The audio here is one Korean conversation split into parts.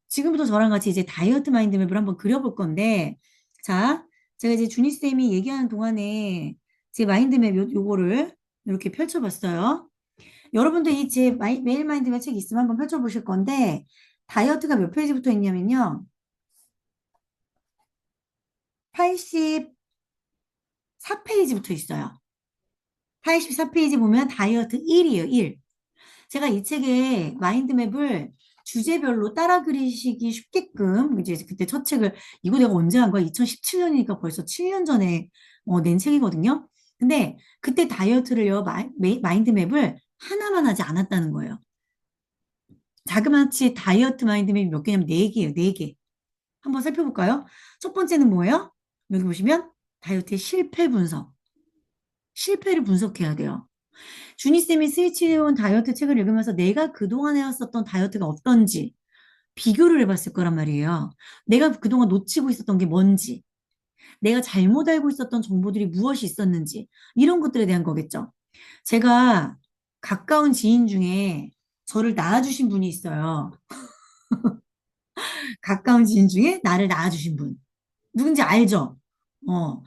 지금부터 저랑 같이 이제 다이어트 마인드맵을 한번 그려볼 건데, 자, 제가 이제 준희쌤이 얘기하는 동안에 제 마인드맵 요거를 이렇게 펼쳐봤어요. 여러분도 이 제 메일 마인드맵 책 있으면 한번 펼쳐보실 건데, 다이어트가 몇 페이지부터 있냐면요. 84페이지부터 있어요. 84페이지 보면 다이어트 1이에요, 1. 제가 이 책의 마인드맵을 주제별로 따라 그리시기 쉽게끔 이제 그때 첫 책을 이거 내가 언제 한 거야? 2017년이니까 벌써 7년 전에 낸 책이거든요. 근데 그때 다이어트를요 마인드맵을 하나만 하지 않았다는 거예요. 자그마치 다이어트 마인드맵이 몇 개냐면 네 개예요, 네 개. 한번 살펴볼까요? 첫 번째는 뭐예요? 여기 보시면 다이어트의 실패 분석. 실패를 분석해야 돼요. 주니쌤이 스위치해온 다이어트 책을 읽으면서 내가 그동안 해왔었던 다이어트가 어떤지 비교를 해봤을 거란 말이에요. 내가 그동안 놓치고 있었던 게 뭔지, 내가 잘못 알고 있었던 정보들이 무엇이 있었는지, 이런 것들에 대한 거겠죠. 제가 가까운 지인 중에 저를 낳아주신 분이 있어요. 가까운 지인 중에 나를 낳아주신 분. 누군지 알죠? 어,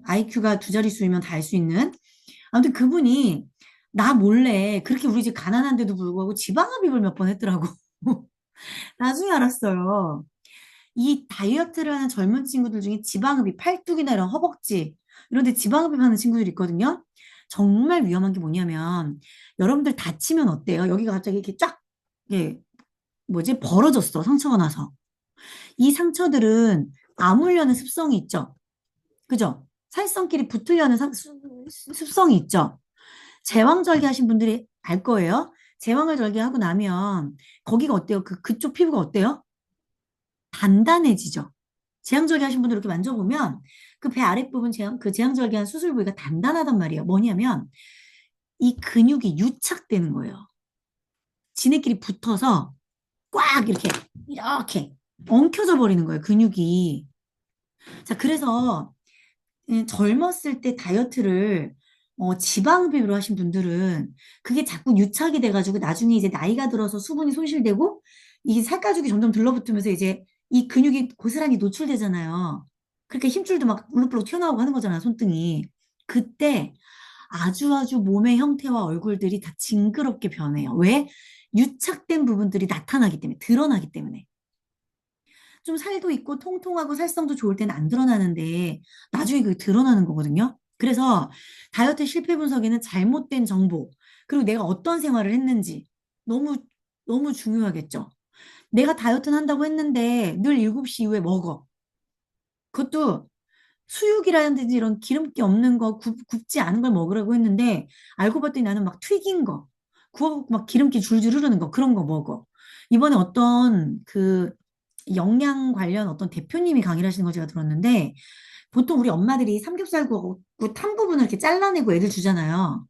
IQ가 두 자릿수이면 다 알 수 있는. 아무튼 그분이 나 몰래 그렇게 우리 집 가난한데도 불구하고 지방흡입을 몇 번 했더라고. 나중에 알았어요. 이 다이어트를 하는 젊은 친구들 중에 지방흡입, 팔뚝이나 이런 허벅지, 이런 데 지방흡입 하는 친구들이 있거든요. 정말 위험한 게 뭐냐면, 여러분들 다치면 어때요? 여기가 갑자기 이렇게 쫙, 예, 뭐지? 벌어졌어. 상처가 나서. 이 상처들은 아물려는 습성이 있죠. 그죠? 살성끼리 붙으려는 습성이 있죠. 제왕절개 하신 분들이 알 거예요. 제왕을 절개하고 나면 거기가 어때요? 그쪽 피부가 어때요? 단단해지죠. 제왕절개 하신 분들 이렇게 만져보면 그 배 아랫부분 그 제왕절개한 수술 부위가 단단하단 말이에요. 뭐냐면 이 근육이 유착되는 거예요. 지네끼리 붙어서 꽉 이렇게 엉켜져 버리는 거예요. 근육이. 자, 그래서 젊었을 때 다이어트를 지방흡입으로 하신 분들은 그게 자꾸 유착이 돼가지고 나중에 이제 나이가 들어서 수분이 손실되고 이게 살가죽이 점점 들러붙으면서 이제 이 근육이 고스란히 노출되잖아요. 그렇게 힘줄도 막 울룩불룩 튀어나오고 하는 거잖아요, 손등이. 그때 아주 아주 몸의 형태와 얼굴들이 다 징그럽게 변해요. 왜? 유착된 부분들이 나타나기 때문에, 드러나기 때문에. 좀 살도 있고 통통하고 살성도 좋을 때는 안 드러나는데 나중에 그게 드러나는 거거든요. 그래서 다이어트 실패 분석에는 잘못된 정보, 그리고 내가 어떤 생활을 했는지 너무 너무 중요하겠죠. 내가 다이어트는 한다고 했는데 늘 7시 이후에 먹어. 그것도 수육이라든지 이런 기름기 없는 거, 굽지 않은 걸 먹으라고 했는데 알고 봤더니 나는 막 튀긴 거, 구워 막 기름기 줄줄 흐르는 거 그런 거 먹어. 이번에 어떤 그 영양 관련 어떤 대표님이 강의를 하시는 거 제가 들었는데 보통 우리 엄마들이 삼겹살 구워 탄 부분을 이렇게 잘라내고 애들 주잖아요.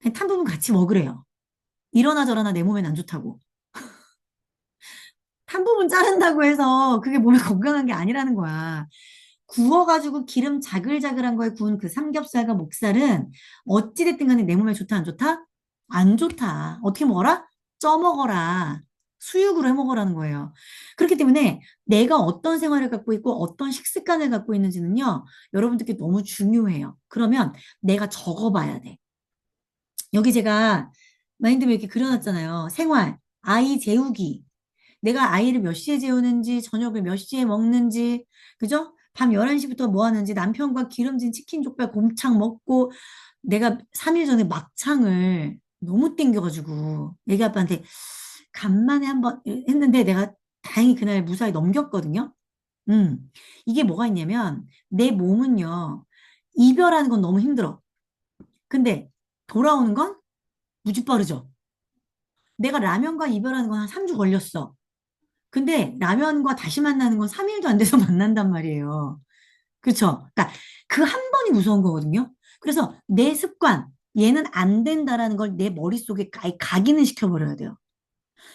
그냥 탄 부분 같이 먹으래요. 이러나 저러나 내 몸엔 안 좋다고. 탄 부분 자른다고 해서 그게 몸에 건강한 게 아니라는 거야. 구워가지고 기름 자글자글한 거에 구운 그 삼겹살과 목살은 어찌됐든 간에 내 몸에 좋다, 안 좋다? 안 좋다. 어떻게 먹어라? 쪄 먹어라. 수육으로 해 먹으라는 거예요. 그렇기 때문에 내가 어떤 생활을 갖고 있고 어떤 식습관을 갖고 있는지는요, 여러분들께 너무 중요해요. 그러면 내가 적어봐야 돼. 여기 제가 마인드맵 이렇게 그려놨잖아요. 생활, 아이 재우기, 내가 아이를 몇 시에 재우는지, 저녁을 몇 시에 먹는지, 그죠? 밤 11시부터 뭐 하는지, 남편과 기름진 치킨 족발 곰창 먹고, 내가 3일 전에 막창을 너무 땡겨가지고, 애기 아빠한테 간만에 한번 했는데, 내가 다행히 그날 무사히 넘겼거든요. 음, 이게 뭐가 있냐면, 내 몸은요, 이별하는 건 너무 힘들어. 근데 돌아오는 건 무지 빠르죠. 내가 라면과 이별하는 건 한 3주 걸렸어. 근데 라면과 다시 만나는 건 3일도 안 돼서 만난단 말이에요. 그렇죠? 그러니까 그 한 번이 무서운 거거든요. 그래서 내 습관, 얘는 안 된다라는 걸 내 머릿속에 아예 각인을 시켜버려야 돼요.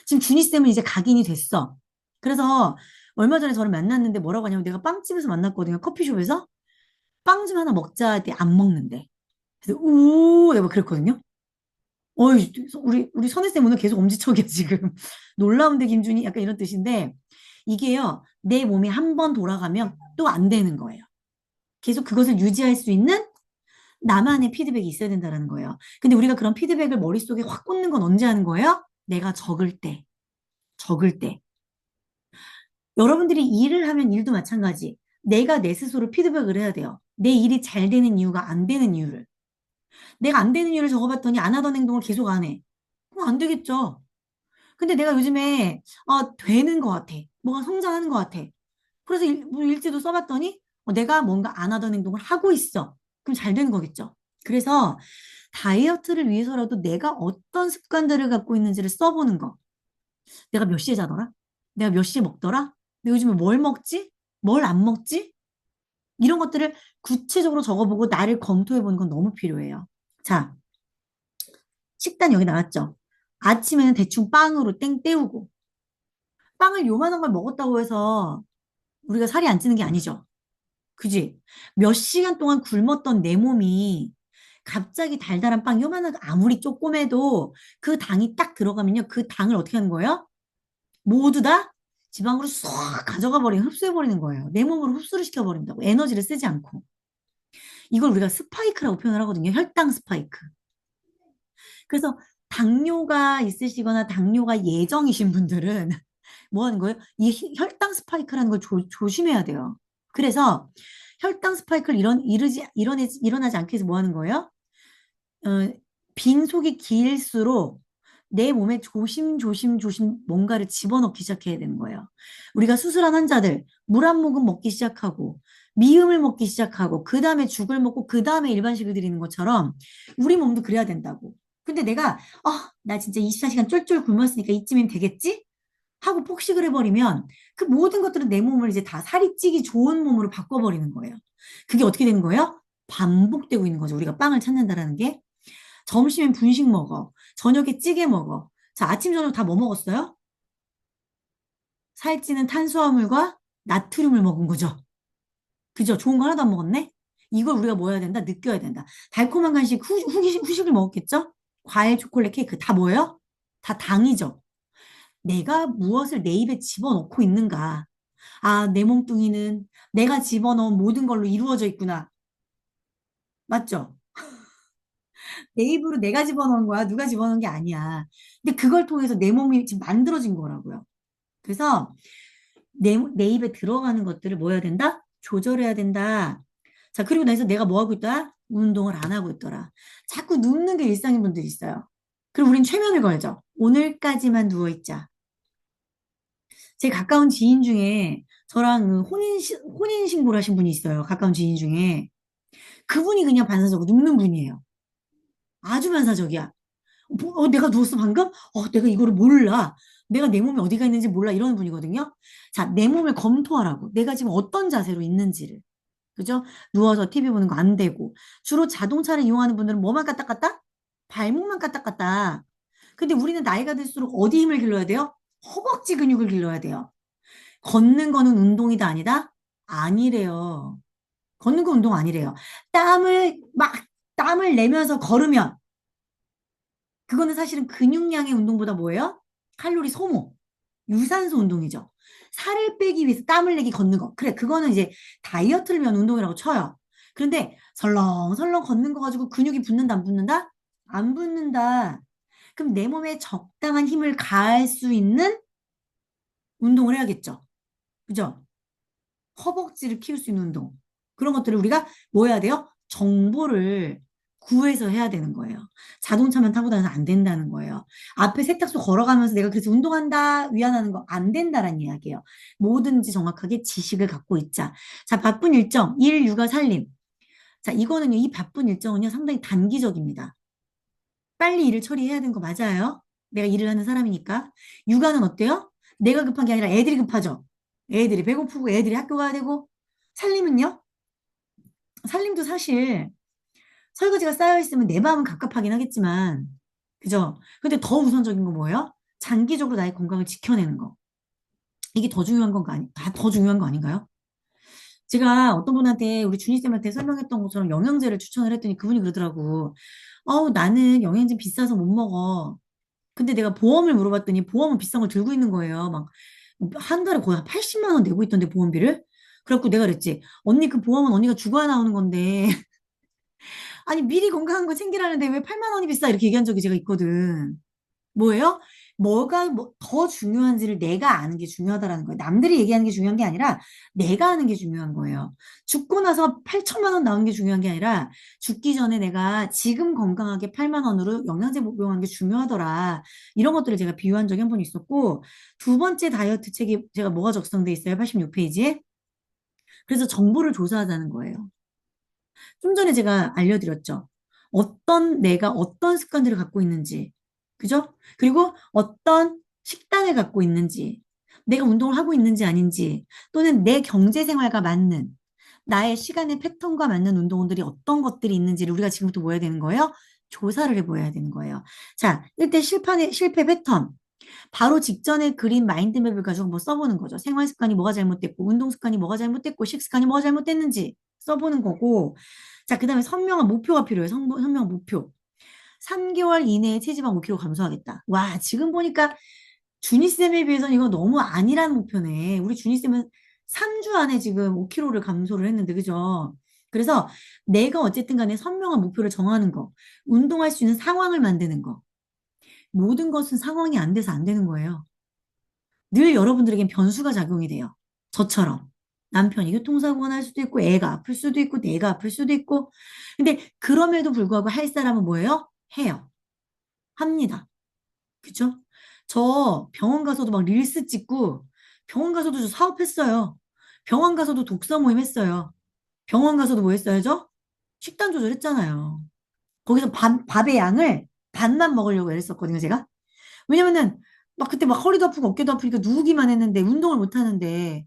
지금 준희쌤은 이제 각인이 됐어. 그래서 얼마 전에 저를 만났는데 뭐라고 하냐면 내가 빵집에서 만났거든요. 커피숍에서. 빵 좀 하나 먹자 했더니 안 먹는데. 그래서 우 내가 그랬거든요. 어이, 우리 선혜쌤 오늘 계속 엄지척이야, 지금. 놀라운데, 김준이? 약간 이런 뜻인데, 이게요, 내 몸이 한 번 돌아가면 또 안 되는 거예요. 계속 그것을 유지할 수 있는 나만의 피드백이 있어야 된다는 거예요. 근데 우리가 그런 피드백을 머릿속에 확 꽂는 건 언제 하는 거예요? 내가 적을 때, 적을 때. 여러분들이 일을 하면 일도 마찬가지. 내가 내 스스로 피드백을 해야 돼요. 내 일이 잘 되는 이유가 안 되는 이유를. 내가 안 되는 이유를 적어봤더니 안 하던 행동을 계속 안 해. 그럼 안 되겠죠. 근데 내가 요즘에 되는 것 같아. 뭐가 성장하는 것 같아. 그래서 뭐 일지도 써봤더니 내가 뭔가 안 하던 행동을 하고 있어. 그럼 잘 되는 거겠죠. 그래서 다이어트를 위해서라도 내가 어떤 습관들을 갖고 있는지를 써보는 거. 내가 몇 시에 자더라? 내가 몇 시에 먹더라? 내가 요즘에 뭘 먹지? 뭘 안 먹지? 이런 것들을 구체적으로 적어보고 나를 검토해보는 건 너무 필요해요. 자, 식단 여기 나왔죠? 아침에는 대충 빵으로 땡 때우고 빵을 요만한 걸 먹었다고 해서 우리가 살이 안 찌는 게 아니죠. 그지? 몇 시간 동안 굶었던 내 몸이 갑자기 달달한 빵 요만한 거 아무리 조그매도 그 당이 딱 들어가면요. 그 당을 어떻게 하는 거예요? 모두 다 지방으로 쏙 가져가 버리는, 흡수해 버리는 거예요. 내 몸으로 흡수를 시켜 버린다고. 에너지를 쓰지 않고. 이걸 우리가 스파이크라고 표현을 하거든요. 혈당 스파이크. 그래서 당뇨가 있으시거나 당뇨가 예정이신 분들은 뭐 하는 거예요? 이 혈당 스파이크라는 걸 조심해야 돼요. 그래서 혈당 스파이크를 일어나지 않게 해서 뭐 하는 거예요? 어, 빈속이 길수록 내 몸에 조심 뭔가를 집어넣기 시작해야 되는 거예요. 우리가 수술한 환자들 물 한 모금 먹기 시작하고 미음을 먹기 시작하고 그 다음에 죽을 먹고 그 다음에 일반식을 드리는 것처럼 우리 몸도 그래야 된다고. 근데 내가 나 진짜 24시간 쫄쫄 굶었으니까 이쯤이면 되겠지? 하고 폭식을 해버리면 그 모든 것들은 내 몸을 이제 다 살이 찌기 좋은 몸으로 바꿔버리는 거예요. 그게 어떻게 되는 거예요? 반복되고 있는 거죠. 우리가 빵을 찾는다라는 게. 점심엔 분식 먹어. 저녁에 찌개 먹어. 자, 아침, 저녁 다 뭐 먹었어요? 살찌는 탄수화물과 나트륨을 먹은 거죠. 그죠? 좋은 거 하나도 안 먹었네? 이걸 우리가 뭐 해야 된다? 느껴야 된다. 달콤한 간식, 후식을 먹었겠죠? 과일, 초콜릿, 케이크 다 뭐예요? 다 당이죠. 내가 무엇을 내 입에 집어넣고 있는가? 아, 내 몸뚱이는 내가 집어넣은 모든 걸로 이루어져 있구나. 맞죠? 내 입으로 내가 집어넣은 거야. 누가 집어넣은 게 아니야. 근데 그걸 통해서 내 몸이 지금 만들어진 거라고요. 그래서 내 입에 들어가는 것들을 뭐 해야 된다? 조절해야 된다. 자, 그리고 나서 내가 뭐 하고 있더라? 운동을 안 하고 있더라. 자꾸 눕는 게 일상인 분들이 있어요. 그리고 우린 최면을 걸죠. 오늘까지만 누워있자. 제 가까운 지인 중에 저랑 혼인 신고를 하신 분이 있어요. 가까운 지인 중에. 그분이 그냥 반사적으로 눕는 분이에요. 아주 반사적이야. 내가 누웠어, 방금? 내가 이거를 몰라. 내가 내 몸이 어디가 있는지 몰라. 이러는 분이거든요. 자, 내 몸을 검토하라고. 내가 지금 어떤 자세로 있는지를. 그죠? 누워서 TV 보는 거 안 되고. 주로 자동차를 이용하는 분들은 뭐만 까딱까딱? 발목만 까딱까딱. 근데 우리는 나이가 들수록 어디 힘을 길러야 돼요? 허벅지 근육을 길러야 돼요. 걷는 거는 운동이다 아니다? 아니래요. 걷는 건 운동 아니래요. 땀을 내면서 걸으면 그거는 사실은 근육량의 운동보다 뭐예요? 칼로리 소모, 유산소 운동이죠. 살을 빼기 위해서 땀을 내기 걷는 거. 그래, 그거는 이제 다이어트를 위한 운동이라고 쳐요. 그런데 설렁설렁 걷는 거 가지고 근육이 붙는다, 안 붙는다? 안 붙는다. 그럼 내 몸에 적당한 힘을 가할 수 있는 운동을 해야겠죠. 그죠? 허벅지를 키울 수 있는 운동. 그런 것들을 우리가 뭐 해야 돼요? 정보를 구해서 해야 되는 거예요. 자동차만 타고 다녀서 안 된다는 거예요. 앞에 세탁소 걸어가면서 내가 그래서 운동한다, 위안하는 거 안 된다라는 이야기예요. 뭐든지 정확하게 지식을 갖고 있자. 자, 바쁜 일정, 일, 육아, 살림. 자, 이거는요, 이 바쁜 일정은요, 상당히 단기적입니다. 빨리 일을 처리해야 되는 거 맞아요. 내가 일을 하는 사람이니까. 육아는 어때요? 내가 급한 게 아니라 애들이 급하죠. 애들이 배고프고 애들이 학교 가야 되고. 살림은요? 살림도 사실 설거지가 쌓여 있으면 내 마음은 갑갑하긴 하겠지만, 그죠? 근데 더 우선적인 거 뭐예요? 장기적으로 나의 건강을 지켜내는 거. 이게 더 중요한 건가 아니, 다 더 중요한 거 아닌가요? 제가 어떤 분한테 우리 준희쌤한테 설명했던 것처럼 영양제를 추천을 했더니 그분이 그러더라고. 나는 영양제 비싸서 못 먹어. 근데 내가 보험을 물어봤더니 보험은 비싼 걸 들고 있는 거예요. 막 한 달에 거의 한 80만 원 내고 있던데 보험비를. 그래갖고 내가 그랬지. 언니 그 보험은 언니가 죽어야 나오는 건데. 아니 미리 건강한 거 챙기라는데 왜 8만 원이 비싸? 이렇게 얘기한 적이 제가 있거든. 뭐예요? 뭐가 뭐 더 중요한지를 내가 아는 게 중요하다라는 거예요. 남들이 얘기하는 게 중요한 게 아니라 내가 아는 게 중요한 거예요. 죽고 나서 8천만 원 나오는 게 중요한 게 아니라 죽기 전에 내가 지금 건강하게 8만 원으로 영양제 복용하는 게 중요하더라. 이런 것들을 제가 비유한 적이 한 번 있었고 두 번째 다이어트 책이 제가 뭐가 적성돼 있어요? 86페이지에. 그래서 정보를 조사하자는 거예요. 좀 전에 제가 알려드렸죠. 내가 어떤 습관들을 갖고 있는지, 그죠? 그리고 어떤 식단을 갖고 있는지, 내가 운동을 하고 있는지 아닌지, 또는 내 경제 생활과 맞는, 나의 시간의 패턴과 맞는 운동들이 어떤 것들이 있는지를 우리가 지금부터 뭐 해야 되는 거예요? 조사를 해보아야 되는 거예요. 자, 일단 실패 패턴. 바로 직전에 그린 마인드맵을 가지고 뭐 써보는 거죠. 생활 습관이 뭐가 잘못됐고, 운동 습관이 뭐가 잘못됐고, 식습관이 뭐가 잘못됐는지 써보는 거고. 자, 그 다음에 선명한 목표가 필요해요. 선명한 목표. 3개월 이내에 체지방 5kg 감소하겠다. 와, 지금 보니까 주니쌤에 비해서는 이거 너무 아니라는 목표네. 우리 주니쌤은 3주 안에 지금 5kg를 감소를 했는데, 그죠? 그래서 내가 어쨌든 간에 선명한 목표를 정하는 거, 운동할 수 있는 상황을 만드는 거. 모든 것은 상황이 안 돼서 안 되는 거예요. 늘 여러분들에겐 변수가 작용이 돼요. 저처럼. 남편이 교통사고가 날 수도 있고, 애가 아플 수도 있고, 내가 아플 수도 있고. 근데 그럼에도 불구하고 할 사람은 뭐예요? 해요. 합니다. 그죠? 저 병원 가서도 막 릴스 찍고, 병원 가서도 저 사업했어요. 병원 가서도 독서 모임 했어요. 병원 가서도 뭐 했어요, 저? 식단 조절했잖아요. 거기서 밥의 양을 반만 먹으려고 애랬었거든요, 제가. 왜냐면은 막 그때 막 허리도 아프고 어깨도 아프니까 누우기만 했는데 운동을 못 하는데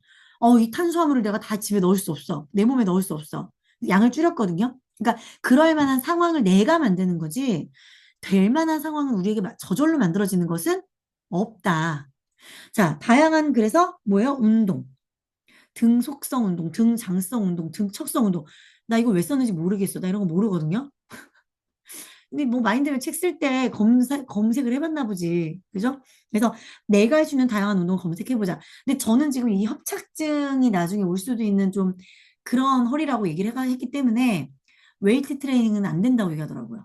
이 탄수화물을 내가 다 집에 넣을 수 없어. 내 몸에 넣을 수 없어. 양을 줄였거든요. 그러니까 그럴 만한 상황을 내가 만드는 거지 될 만한 상황은 우리에게 저절로 만들어지는 것은 없다. 자, 다양한 그래서 뭐예요? 운동. 등속성 운동, 등장성 운동, 등척성 운동. 나 이거 왜 썼는지 모르겠어. 나 이런 거 모르거든요. 근데 뭐 마인드맵 책 쓸 때 검색을 해봤나 보지. 그죠? 그래서 내가 할 수 있는 다양한 운동 검색해보자. 근데 저는 지금 이 협착증이 나중에 올 수도 있는 좀 그런 허리라고 얘기를 했기 때문에 웨이트 트레이닝은 안 된다고 얘기하더라고요.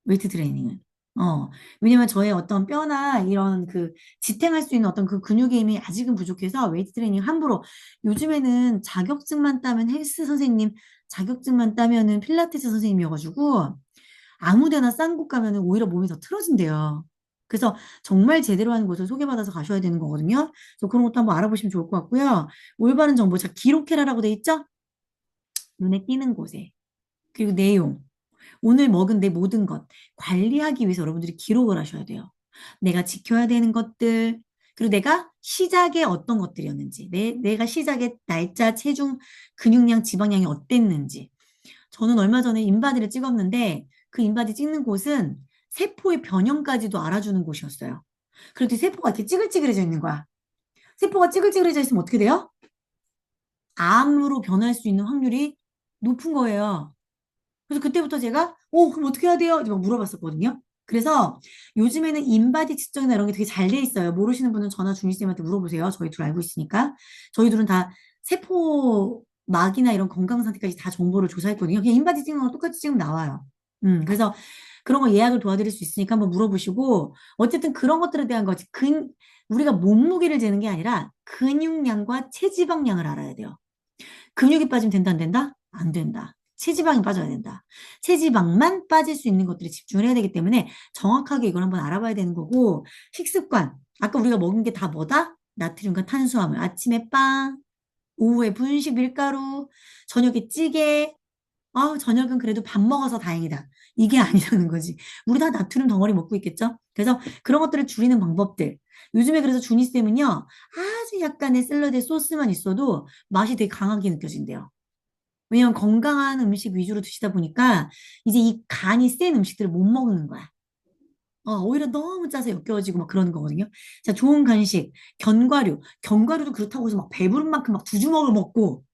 웨이트 트레이닝은. 어, 왜냐면 저의 어떤 뼈나 이런 그 지탱할 수 있는 어떤 그 근육의 힘이 아직은 부족해서 웨이트 트레이닝 함부로 요즘에는 자격증만 따면 헬스 선생님, 자격증만 따면은 필라테스 선생님이어가지고 아무 데나 싼 곳 가면은 오히려 몸이 더 틀어진대요. 그래서 정말 제대로 하는 곳을 소개받아서 가셔야 되는 거거든요. 그래서 그런 것도 한번 알아보시면 좋을 것 같고요. 올바른 정보, 자, 기록해라라고 돼 있죠? 눈에 띄는 곳에. 그리고 내용. 오늘 먹은 내 모든 것. 관리하기 위해서 여러분들이 기록을 하셔야 돼요. 내가 지켜야 되는 것들. 그리고 내가 시작에 어떤 것들이었는지. 내가 시작에 날짜, 체중, 근육량, 지방량이 어땠는지. 저는 얼마 전에 인바디를 찍었는데 그 인바디 찍는 곳은 세포의 변형까지도 알아주는 곳이었어요. 그런데 세포가 이렇게 찌글찌글해져 있는 거야. 세포가 찌글찌글해져 있으면 어떻게 돼요? 암으로 변할 수 있는 확률이 높은 거예요. 그래서 그때부터 제가, 그럼 어떻게 해야 돼요? 이렇게 막 물어봤었거든요. 그래서 요즘에는 인바디 측정이나 이런 게 되게 잘 돼 있어요. 모르시는 분은 전화 주니쌤한테 물어보세요. 저희 둘 알고 있으니까. 저희들은 다 세포 막이나 이런 건강 상태까지 다 정보를 조사했거든요. 그냥 인바디 찍는 거랑 똑같이 찍으면 나와요. 그래서 그런 거 예약을 도와드릴 수 있으니까 한번 물어보시고, 어쨌든 그런 것들에 대한 거지. 우리가 몸무게를 재는 게 아니라 근육량과 체지방량을 알아야 돼요. 근육이 빠지면 된다, 안 된다? 안 된다. 체지방이 빠져야 된다. 체지방만 빠질 수 있는 것들에 집중을 해야 되기 때문에 정확하게 이걸 한번 알아봐야 되는 거고, 식습관. 아까 우리가 먹은 게 다 뭐다? 나트륨과 탄수화물. 아침에 빵, 오후에 분식 밀가루, 저녁에 찌개. 저녁은 그래도 밥 먹어서 다행이다. 이게 아니라는 거지. 우리 다 나트륨 덩어리 먹고 있겠죠? 그래서 그런 것들을 줄이는 방법들. 요즘에 그래서 주니쌤은요, 아주 약간의 샐러드에 소스만 있어도 맛이 되게 강하게 느껴진대요. 왜냐면 건강한 음식 위주로 드시다 보니까 이제 이 간이 센 음식들을 못 먹는 거야. 오히려 너무 짜서 역겨워지고 막 그러는 거거든요. 자, 좋은 간식, 견과류. 견과류도 그렇다고 해서 막 배부른 만큼 막 두 주먹을 먹고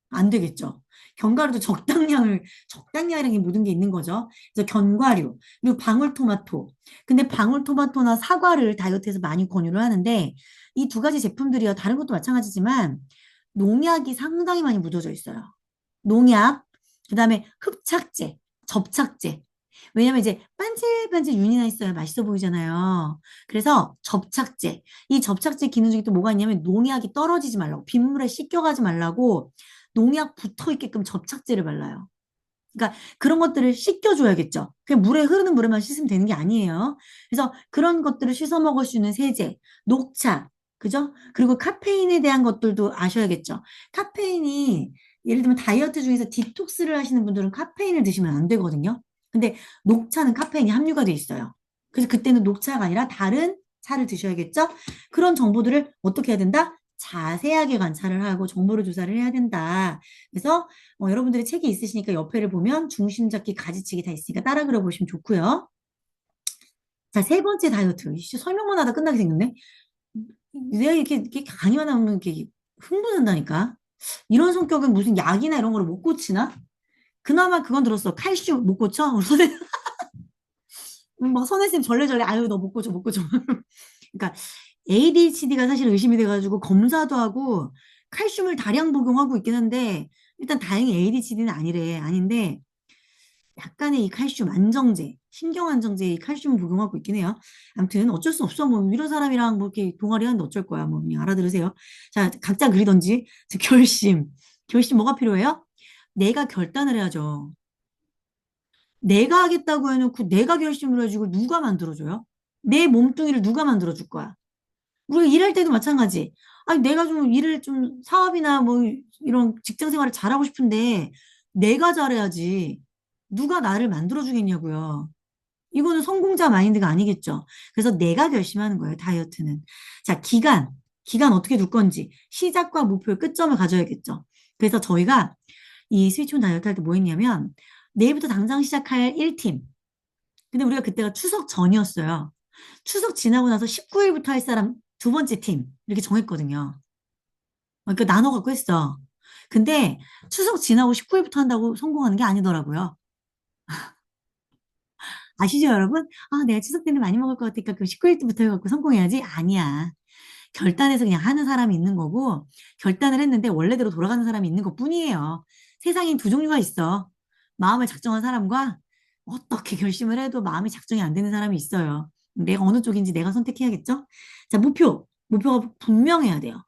안 되겠죠. 견과류도 적당량이라는 게 모든 게 있는 거죠. 그래서 견과류, 그리고 방울토마토. 근데 방울토마토나 사과를 다이어트에서 많이 권유를 하는데 이 두 가지 제품들이요. 다른 것도 마찬가지지만 농약이 상당히 많이 묻어져 있어요. 농약, 그다음에 흡착제, 접착제. 왜냐면 이제 반질반질 윤이 나 있어야 맛있어 보이잖아요. 그래서 접착제. 이 접착제 기능 중에 또 뭐가 있냐면 농약이 떨어지지 말라고, 빗물에 씻겨가지 말라고 농약 붙어 있게끔 접착제를 발라요. 그러니까 그런 것들을 씻겨줘야겠죠. 그냥 물에 흐르는 물에만 씻으면 되는 게 아니에요. 그래서 그런 것들을 씻어 먹을 수 있는 세제, 녹차, 그죠? 그리고 카페인에 대한 것들도 아셔야겠죠. 카페인이 예를 들면 다이어트 중에서 디톡스를 하시는 분들은 카페인을 드시면 안 되거든요. 근데 녹차는 카페인이 함유가 돼 있어요. 그래서 그때는 녹차가 아니라 다른 차를 드셔야겠죠? 그런 정보들을 어떻게 해야 된다? 자세하게 관찰을 하고 정보를 조사를 해야 된다. 그래서 여러분들이 책이 있으시니까 옆에를 보면 중심 잡기, 가지치기 다 있으니까 따라 그려보시면 좋고요. 자, 세 번째 다이어트. 이씨, 설명만 하다 끝나게 생겼네. 내가 이렇게 강의만 하면 이렇게 흥분한다니까. 이런 성격은 무슨 약이나 이런 거를 못 고치나? 그나마 그건 들었어. 칼슘 못 고쳐? 막 선생님 절레절레 아유 너 못 고쳐 못 고쳐. 그러니까 ADHD가 사실 의심이 돼가지고 검사도 하고 칼슘을 다량 복용하고 있긴 한데 일단 다행히 ADHD는 아니래. 아닌데 약간의 이 칼슘 안정제, 신경 안정제 이 칼슘을 복용하고 있긴 해요. 아무튼 어쩔 수 없어. 뭐 이런 사람이랑 뭐 이렇게 동아리 하는데 어쩔 거야. 뭐 그냥 알아들으세요. 자, 각자 그리던지. 자, 결심. 결심 뭐가 필요해요? 내가 결단을 해야죠. 내가 하겠다고 해놓고 내가 결심을 해주고 누가 만들어줘요? 내 몸뚱이를 누가 만들어줄 거야? 우리가 일할 때도 마찬가지. 아니, 내가 좀 일을 좀 사업이나 뭐 이런 직장 생활을 잘하고 싶은데 내가 잘해야지. 누가 나를 만들어주겠냐고요. 이거는 성공자 마인드가 아니겠죠. 그래서 내가 결심하는 거예요, 다이어트는. 자, 기간. 기간 어떻게 둘 건지. 시작과 목표의 끝점을 가져야겠죠. 그래서 저희가 이 스위치온 다이어트 할 때 뭐 했냐면 내일부터 당장 시작할 1팀. 근데 우리가 그때가 추석 전이었어요. 추석 지나고 나서 19일부터 할 사람 두 번째 팀. 이렇게 정했거든요. 그러니까 나눠 갖고 했어. 근데 추석 지나고 19일부터 한다고 성공하는 게 아니더라고요. 아시죠, 여러분? 아, 내가 추석 때는 많이 먹을 것 같으니까 그 19일부터 해갖고 성공해야지? 아니야. 결단해서 그냥 하는 사람이 있는 거고, 결단을 했는데 원래대로 돌아가는 사람이 있는 것 뿐이에요. 세상엔 두 종류가 있어. 마음을 작정한 사람과 어떻게 결심을 해도 마음이 작정이 안 되는 사람이 있어요. 내가 어느 쪽인지 내가 선택해야겠죠? 자, 목표. 목표가 분명해야 돼요.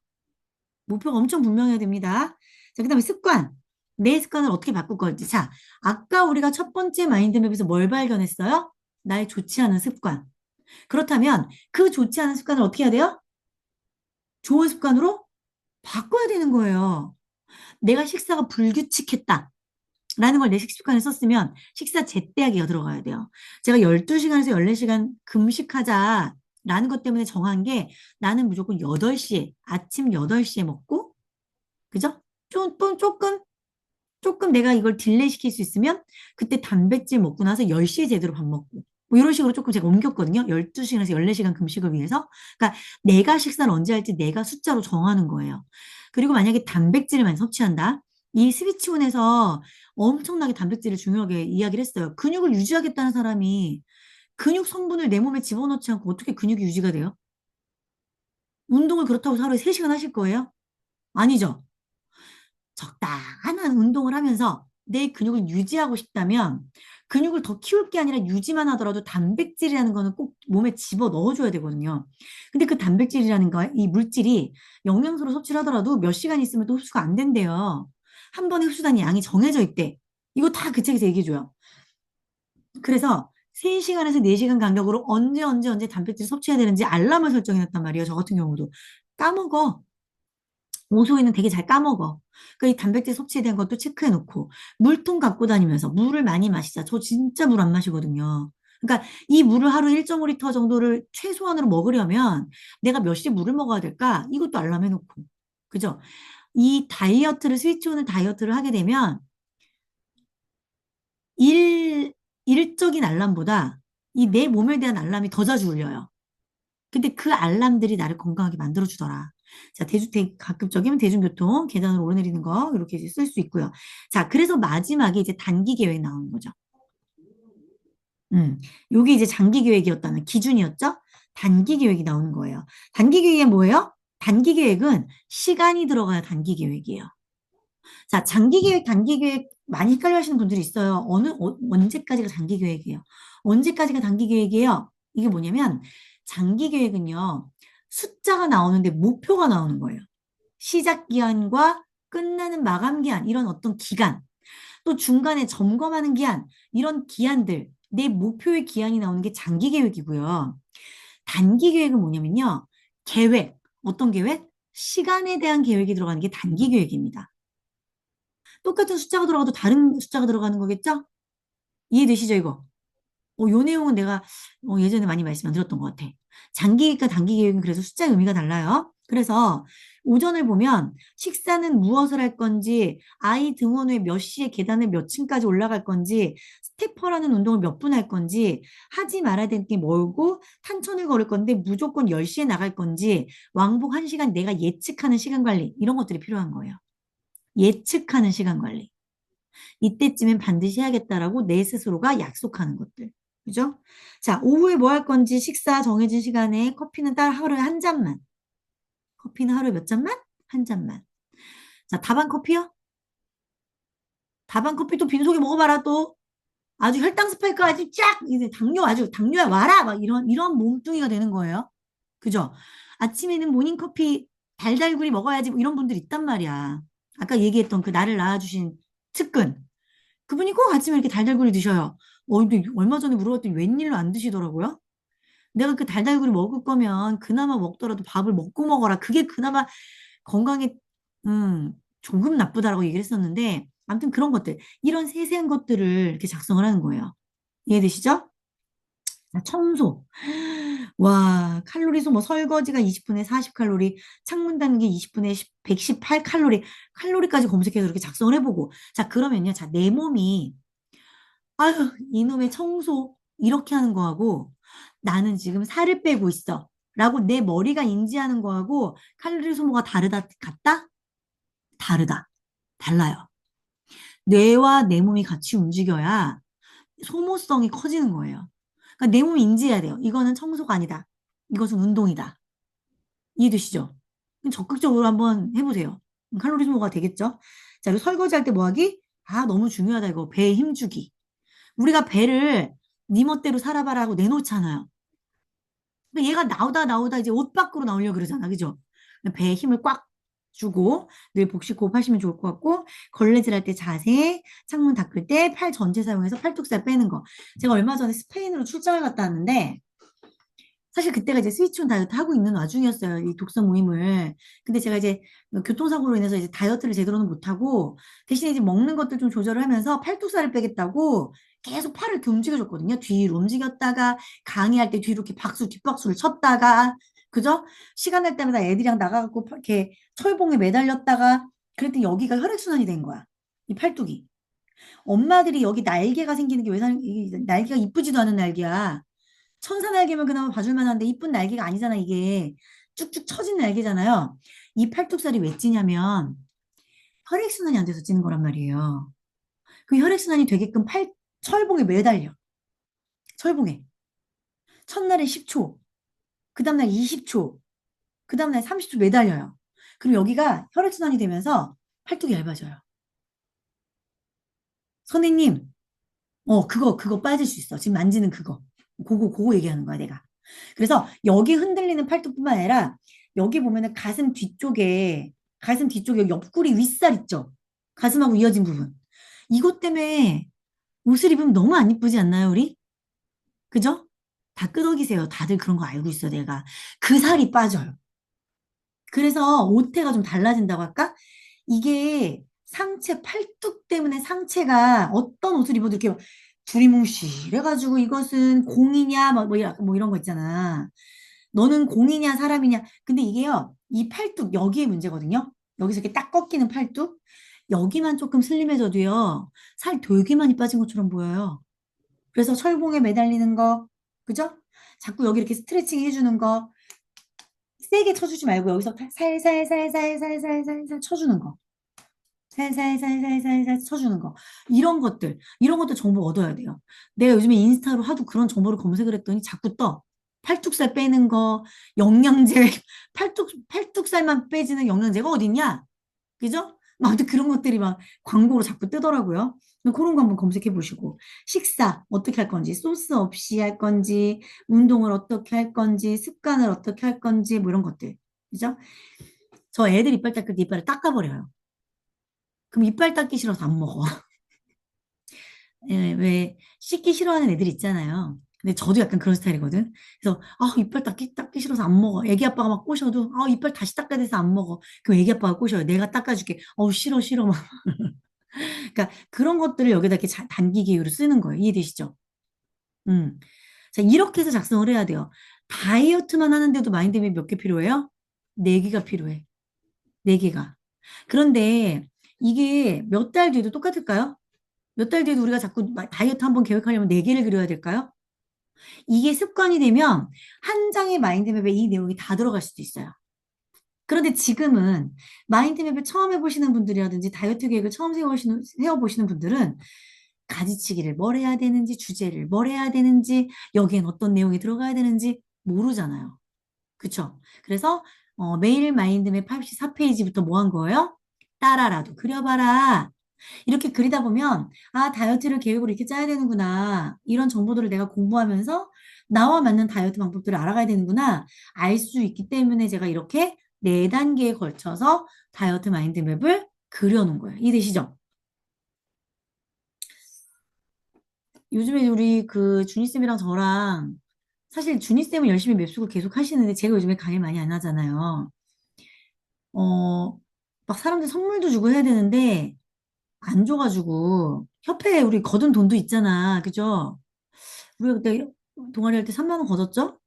목표가 엄청 분명해야 됩니다. 자, 그다음에 습관. 내 습관을 어떻게 바꿀 건지. 자, 아까 우리가 첫 번째 마인드맵에서 뭘 발견했어요? 나의 좋지 않은 습관. 그렇다면 그 좋지 않은 습관을 어떻게 해야 돼요? 좋은 습관으로 바꿔야 되는 거예요. 내가 식사가 불규칙했다. 라는 걸 내 식습관에 썼으면 식사 제때하기가 들어가야 돼요. 제가 12시간에서 14시간 금식하자 라는 것 때문에 정한 게 나는 무조건 8시에, 아침 8시에 먹고, 그죠? 조금 내가 이걸 딜레이 시킬 수 있으면 그때 단백질 먹고 나서 10시에 제대로 밥 먹고 뭐 이런 식으로 조금 제가 옮겼거든요. 12시간에서 14시간 금식을 위해서. 그러니까 내가 식사를 언제 할지 내가 숫자로 정하는 거예요. 그리고 만약에 단백질을 많이 섭취한다. 이 스위치온에서 엄청나게 단백질을 중요하게 이야기를 했어요. 근육을 유지하겠다는 사람이 근육 성분을 내 몸에 집어넣지 않고 어떻게 근육이 유지가 돼요? 운동을 그렇다고 하루에 3시간 하실 거예요? 아니죠. 적당한 운동을 하면서 내 근육을 유지하고 싶다면 근육을 더 키울 게 아니라 유지만 하더라도 단백질이라는 거는 꼭 몸에 집어 넣어줘야 되거든요. 근데 그 단백질이라는 거, 이 물질이 영양소로 섭취를 하더라도 몇 시간 있으면 또 흡수가 안 된대요. 한 번에 흡수되는 양이 정해져 있대. 이거 다 그 책에서 얘기해줘요. 그래서 3시간에서 4시간 간격으로 언제 단백질 섭취해야 되는지 알람을 설정해놨단 말이에요. 저 같은 경우도. 까먹어. 오소이는 되게 잘 까먹어. 그러니까 이 단백질 섭취에 대한 것도 체크해놓고 물통 갖고 다니면서 물을 많이 마시자. 저 진짜 물 안 마시거든요. 그러니까 이 물을 하루 1.5리터 정도를 최소한으로 먹으려면 내가 몇 시에 물을 먹어야 될까? 이것도 알람해놓고. 그죠? 이 다이어트를 스위치온을 다이어트를 하게 되면 일 일적인 알람보다 이 내 몸에 대한 알람이 더 자주 울려요. 근데 그 알람들이 나를 건강하게 만들어주더라. 자, 가급적이면 대중교통, 계단을 오르내리는 거, 이렇게 이제 쓸 수 있고요. 자, 그래서 마지막에 이제 단기 계획 나오는 거죠. 음, 요게 이제 장기 계획이었다는 기준이었죠? 단기 계획이 나오는 거예요. 단기 계획이 뭐예요? 단기 계획은 시간이 들어가야 단기 계획이에요. 자, 장기 계획, 단기 계획 많이 헷갈려 하시는 분들이 있어요. 언제까지가 장기 계획이에요? 언제까지가 단기 계획이에요? 이게 뭐냐면, 장기 계획은요, 숫자가 나오는데 목표가 나오는 거예요. 시작 기한과 끝나는 마감 기한, 이런 어떤 기간, 또 중간에 점검하는 기한, 이런 기한들, 내 목표의 기한이 나오는 게 장기 계획이고요. 단기 계획은 뭐냐면요, 계획, 어떤 계획? 시간에 대한 계획이 들어가는 게 단기 계획입니다. 똑같은 숫자가 들어가도 다른 숫자가 들어가는 거겠죠? 이해되시죠, 이거? 요 내용은 내가 예전에 많이 말씀 안 드렸던 것 같아. 장기 계획과 단기 계획은 그래서 숫자의 의미가 달라요. 그래서 오전을 보면 식사는 무엇을 할 건지, 아이 등원 후에 몇 시에 계단을 몇 층까지 올라갈 건지, 스테퍼라는 운동을 몇 분 할 건지, 하지 말아야 될 게 뭐고, 탄천을 걸을 건데 무조건 10시에 나갈 건지, 왕복 1시간 내가 예측하는 시간 관리, 이런 것들이 필요한 거예요. 예측하는 시간 관리. 이때쯤엔 반드시 해야겠다라고 내 스스로가 약속하는 것들. 그죠? 자, 오후에 뭐 할 건지 식사 정해진 시간에 커피는 딱 하루에 한 잔만. 커피는 하루에 몇 잔만? 한 잔만. 자, 다방 커피요? 다방 커피 또 빈속에 먹어봐라 또. 아주 혈당 스파이크 아주 쫙! 이제 당뇨야 와라! 막 이런 몸뚱이가 되는 거예요. 그죠? 아침에는 모닝커피 달달구리 먹어야지 뭐 이런 분들 있단 말이야. 아까 얘기했던 그 나를 낳아주신 측근. 그분이 꼭 아침에 이렇게 달달구리 드셔요. 근데 얼마 전에 물어봤더니 웬일로 안 드시더라고요. 내가 그 달달구리 먹을 거면 그나마 먹더라도 밥을 먹고 먹어라. 그게 그나마 건강에 조금 나쁘다라고 얘기를 했었는데 아무튼 그런 것들 이런 세세한 것들을 이렇게 작성을 하는 거예요. 이해되시죠? 자, 청소. 와, 칼로리 소모 설거지가 20분에 40칼로리, 창문 닫는 게 20분에 118칼로리, 칼로리까지 검색해서 이렇게 작성을 해보고 자, 그러면요. 자, 내 몸이 아유, 이놈의 청소 이렇게 하는 거하고 나는 지금 살을 빼고 있어. 라고 내 머리가 인지하는 거하고 칼로리 소모가 다르다, 같다? 다르다. 달라요. 뇌와 내 몸이 같이 움직여야 소모성이 커지는 거예요. 그러니까 내 몸이 인지해야 돼요. 이거는 청소가 아니다. 이것은 운동이다. 이해되시죠? 적극적으로 한번 해보세요. 칼로리 소모가 되겠죠? 자, 그리고 설거지 할 때 뭐 하기? 아, 너무 중요하다, 이거. 배에 힘주기. 우리가 배를 네 멋대로 살아봐라고 내놓잖아요. 근데 얘가 나오다 이제 옷 밖으로 나오려고 그러잖아. 그죠? 배에 힘을 꽉 주고 늘 복식 호흡하시면 좋을 것 같고 걸레질 할 때 자세, 창문 닦을 때 팔 전체 사용해서 팔뚝살 빼는 거. 제가 얼마 전에 스페인으로 출장을 갔다 왔는데 사실 그때가 이제 스위치온 다이어트 하고 있는 와중이었어요. 이 독서 모임을. 근데 제가 이제 교통사고로 인해서 이제 다이어트를 제대로는 못하고 대신에 이제 먹는 것들 좀 조절을 하면서 팔뚝살을 빼겠다고 계속 팔을 이렇게 움직여줬거든요. 뒤로 움직였다가 강의할 때 뒤로 이렇게 뒷박수를 쳤다가 그죠? 시간 날 때마다 애들이랑 나가갖고 이렇게 철봉에 매달렸다가 그랬더니 여기가 혈액순환이 된 거야. 이 팔뚝이. 엄마들이 여기 날개가 생기는 게 왜 날개가 이쁘지도 않은 날개야. 천사 날개면 그나마 봐줄 만한데 이쁜 날개가 아니잖아, 이게. 쭉쭉 처진 날개잖아요. 이 팔뚝살이 왜 찌냐면 혈액순환이 안 돼서 찌는 거란 말이에요. 그 혈액순환이 되게끔 철봉에 매달려. 철봉에. 첫날에 10초, 그 다음날 20초, 그 다음날 30초 매달려요. 그럼 여기가 혈액순환이 되면서 팔뚝이 얇아져요. 선생님, 그거 빠질 수 있어. 지금 만지는 그거. 그거 얘기하는 거야, 내가. 그래서 여기 흔들리는 팔뚝뿐만 아니라 여기 보면은 가슴 뒤쪽에 옆구리 윗살 있죠? 가슴하고 이어진 부분. 이것 때문에 옷을 입으면 너무 안 이쁘지 않나요, 우리? 그죠? 다 끄덕이세요. 다들 그런 거 알고 있어, 내가. 그 살이 빠져요. 그래서 옷태가 좀 달라진다고 할까? 이게 팔뚝 때문에 상체가 어떤 옷을 입어도 이렇게 두리뭉실해가지고 이것은 공이냐, 뭐 이런 거 있잖아. 너는 공이냐, 사람이냐. 근데 이게요, 이 팔뚝, 여기에 문제거든요. 여기서 이렇게 딱 꺾이는 팔뚝. 여기만 조금 슬림해져도요, 살 되게 많이 빠진 것처럼 보여요. 그래서 철봉에 매달리는 거, 그죠? 자꾸 여기 이렇게 스트레칭 해주는 거, 세게 쳐주지 말고 여기서 살살살살살살살살 쳐주는 거. 살살살살살살 쳐주는 거. 이런 것도 정보 얻어야 돼요. 내가 요즘에 인스타로 하도 그런 정보를 검색을 했더니 자꾸 떠. 팔뚝살 빼는 거, 영양제, 팔뚝살만 빼지는 영양제가 어딨냐? 그죠? 아무튼 그런 것들이 막 광고로 자꾸 뜨더라고요. 그런 거 한번 검색해 보시고. 식사 어떻게 할 건지, 소스 없이 할 건지, 운동을 어떻게 할 건지, 습관을 어떻게 할 건지, 뭐 이런 것들. 그죠? 저 애들 이빨 닦을 때 이빨을 닦아버려요. 그럼 이빨 닦기 싫어서 안 먹어. 예, 왜 씻기 싫어하는 애들 있잖아요. 근데 저도 약간 그런 스타일이거든. 그래서 이빨 닦기 싫어서 안 먹어. 애기 아빠가 막 꼬셔도 이빨 다시 닦아야 돼서 안 먹어. 그럼 애기 아빠가 꼬셔요. 내가 닦아줄게. 싫어 싫어 막. 그러니까 그런 것들을 여기다 이렇게 단기 기호로 쓰는 거예요. 이해되시죠? 음. 자, 이렇게 해서 작성을 해야 돼요. 다이어트만 하는데도 마인드맵 몇 개 필요해요? 네 개가 필요해. 네 개가. 그런데 이게 몇 달 뒤에도 똑같을까요? 몇 달 뒤에도 우리가 자꾸 다이어트 한번 계획하려면 네 개를 그려야 될까요? 이게 습관이 되면 한 장의 마인드맵에 이 내용이 다 들어갈 수도 있어요. 그런데 지금은 마인드맵을 처음 해보시는 분들이라든지 다이어트 계획을 처음 세워보시는 분들은 가지치기를 뭘 해야 되는지, 주제를 뭘 해야 되는지, 여기엔 어떤 내용이 들어가야 되는지 모르잖아요. 그쵸? 그래서 매일 마인드맵 84페이지부터 뭐 한 거예요? 따라라도 그려봐라. 이렇게 그리다 보면 다이어트를 계획으로 이렇게 짜야 되는구나. 이런 정보들을 내가 공부하면서 나와 맞는 다이어트 방법들을 알아가야 되는구나. 알 수 있기 때문에 제가 이렇게 네 단계에 걸쳐서 다이어트 마인드맵을 그려놓은 거예요. 이해되시죠? 요즘에 우리 그 준희쌤이랑 저랑 사실 준희쌤은 열심히 맵수고 계속 하시는데 제가 요즘에 강의 많이 안 하잖아요. 어, 막 사람들 선물도 주고 해야 되는데 안 줘가지고 협회에 우리 거둔 돈도 있잖아. 그죠? 우리가 그때 동아리 할 때 3만 원 거뒀죠?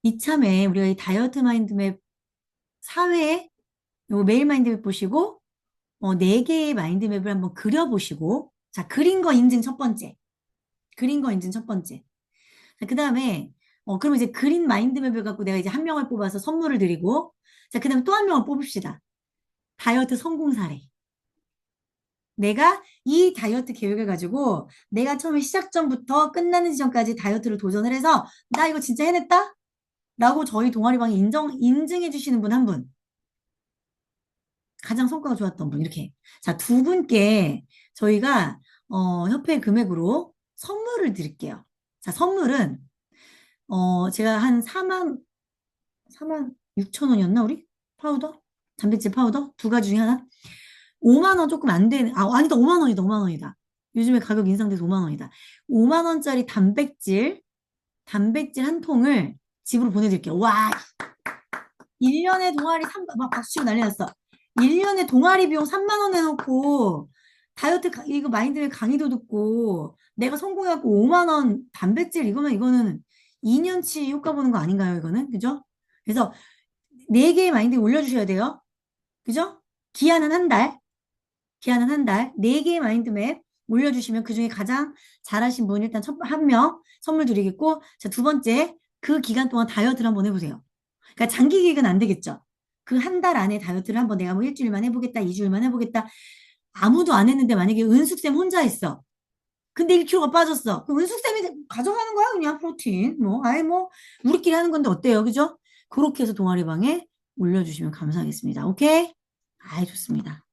이참에 우리가 이 다이어트 마인드맵 사회에 요 메일 마인드맵 보시고 4개의 마인드맵을 한번 그려보시고 자, 그린 거 인증 첫 번째. 그린 거 인증 첫 번째. 자, 그다음에 그럼 이제 그린 마인드맵을 갖고 내가 이제 한 명을 뽑아서 선물을 드리고 자, 그다음에 또 한 명을 뽑읍시다. 다이어트 성공 사례. 내가 이 다이어트 계획을 가지고 내가 처음에 시작 전부터 끝나는 지점까지 다이어트를 도전을 해서 나 이거 진짜 해냈다? 라고 저희 동아리방에 인증해 주시는 분 한 분. 가장 성과가 좋았던 분, 이렇게. 자, 두 분께 저희가, 협회 금액으로 선물을 드릴게요. 자, 선물은, 제가 한 4만 6천 원이었나, 우리? 파우더? 단백질 파우더? 두 가지 중에 하나? 5만 원 조금 안 되는, 아니다, 5만 원이다, 5만 원이다. 요즘에 가격 인상돼서 5만 원이다. 5만 원짜리 단백질 한 통을 집으로 보내드릴게요. 와, 1년에 동아리 막 박수 치고 난리 났어. 1년에 동아리 비용 3만 원 내놓고 다이어트 이거 마인드맵 강의도 듣고 내가 성공해갖고 5만 원 단백질 이거는 2년치 효과 보는 거 아닌가요, 이거는? 그죠? 그래서 4개의 마인드에 올려주셔야 돼요. 그죠? 기한은 한 달. 기한은 한 달. 4개의 마인드맵 올려주시면 그중에 가장 잘하신 분 일단 한 명 선물 드리겠고 자, 두 번째 그 기간 동안 다이어트를 한번 해보세요. 그러니까 장기 계획은 안 되겠죠. 그 한 달 안에 다이어트를 한번 내가 뭐 일주일만 해보겠다, 2주일만 해보겠다. 아무도 안 했는데 만약에 은숙쌤 혼자 했어. 근데 1kg가 빠졌어. 그럼 은숙쌤이 가져가는 거야, 그냥 프로틴. 뭐, 아예 뭐, 우리끼리 하는 건데 어때요? 그죠? 그렇게 해서 동아리방에 올려주시면 감사하겠습니다. 오케이? 아이, 좋습니다.